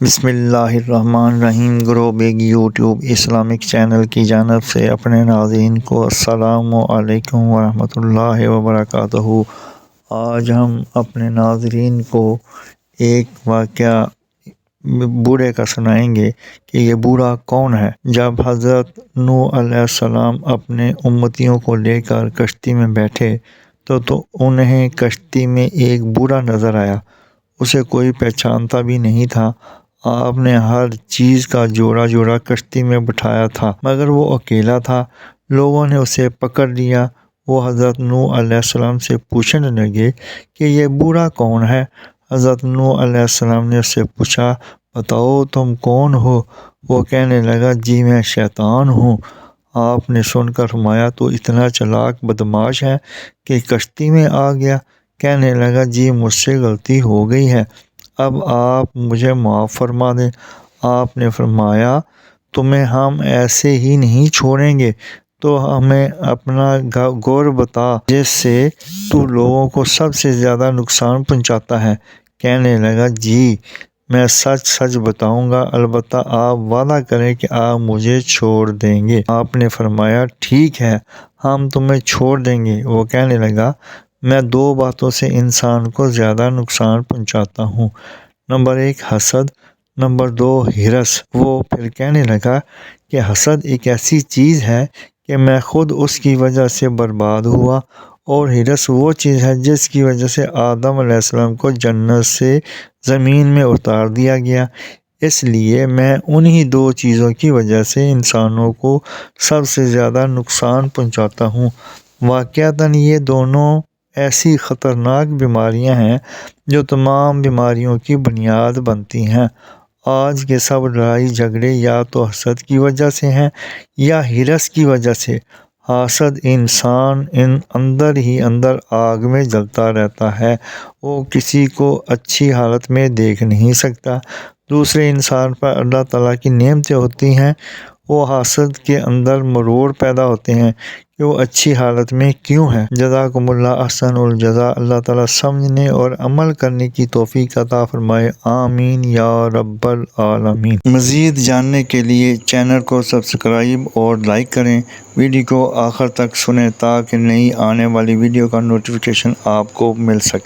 بسم اللہ الرحمن الرحیم۔ گرو بیگ یوٹیوب اسلامک چینل کی جانب سے اپنے ناظرین کو السلام علیکم ورحمۃ اللہ وبرکاتہ۔ آج ہم اپنے ناظرین کو ایک واقعہ بوڑھے کا سنائیں گے کہ یہ بوڑھا کون ہے۔ جب حضرت نوح علیہ السلام اپنے امتیوں کو لے کر کشتی میں بیٹھے تو انہیں کشتی میں ایک بوڑھا نظر آیا۔ اسے کوئی پہچانتا بھی نہیں تھا۔ آپ نے ہر چیز کا جوڑا جوڑا کشتی میں بٹھایا تھا مگر وہ اکیلا تھا۔ لوگوں نے اسے پکڑ لیا۔ وہ حضرت نوح علیہ السلام سے پوچھنے لگے کہ یہ بوڑھا کون ہے۔ حضرت نوح علیہ السلام نے اس سے پوچھا، بتاؤ تم کون ہو؟ وہ کہنے لگا، جی میں شیطان ہوں۔ آپ نے سن کر فرمایا، تو اتنا چلاک بدمعاش ہے کہ کشتی میں آ گیا؟ کہنے لگا، جی مجھ سے غلطی ہو گئی ہے، اب آپ مجھے معاف فرما دیں۔ آپ نے فرمایا، تمہیں ہم ایسے ہی نہیں چھوڑیں گے، تو ہمیں اپنا گور بتا جس سے تو لوگوں کو سب سے زیادہ نقصان پہنچاتا ہے۔ کہنے لگا، جی میں سچ سچ بتاؤں گا، البتہ آپ وعدہ کریں کہ آپ مجھے چھوڑ دیں گے۔ آپ نے فرمایا، ٹھیک ہے ہم تمہیں چھوڑ دیں گے۔ وہ کہنے لگا، میں دو باتوں سے انسان کو زیادہ نقصان پہنچاتا ہوں، نمبر 1 حسد، نمبر 2 ہرس۔ وہ پھر کہنے لگا کہ حسد ایک ایسی چیز ہے کہ میں خود اس کی وجہ سے برباد ہوا، اور ہرس وہ چیز ہے جس کی وجہ سے آدم علیہ السلام کو جنت سے زمین میں اتار دیا گیا۔ اس لیے میں انہی دو چیزوں کی وجہ سے انسانوں کو سب سے زیادہ نقصان پہنچاتا ہوں۔ واقعتاً یہ دونوں ایسی خطرناک بیماریاں ہیں جو تمام بیماریوں کی بنیاد بنتی ہیں۔ آج کے سب لڑائی جھگڑے یا تو حسد کی وجہ سے ہیں یا ہرس کی وجہ سے۔ حاسد انسان اندر ہی اندر آگ میں جلتا رہتا ہے، وہ کسی کو اچھی حالت میں دیکھ نہیں سکتا۔ دوسرے انسان پر اللہ تعالیٰ کی نعمتیں ہوتی ہیں، وہ حاسد کے اندر مروڑ پیدا ہوتے ہیں کہ وہ اچھی حالت میں کیوں ہے۔ جزاکم اللہ احسن الجزا۔ اللہ تعالیٰ سمجھنے اور عمل کرنے کی توفیق عطا فرمائے، آمین یا رب العالمین۔ مزید جاننے کے لیے چینل کو سبسکرائب اور لائک کریں، ویڈیو کو آخر تک سنیں تاکہ نئی آنے والی ویڈیو کا نوٹیفیکیشن آپ کو مل سکے۔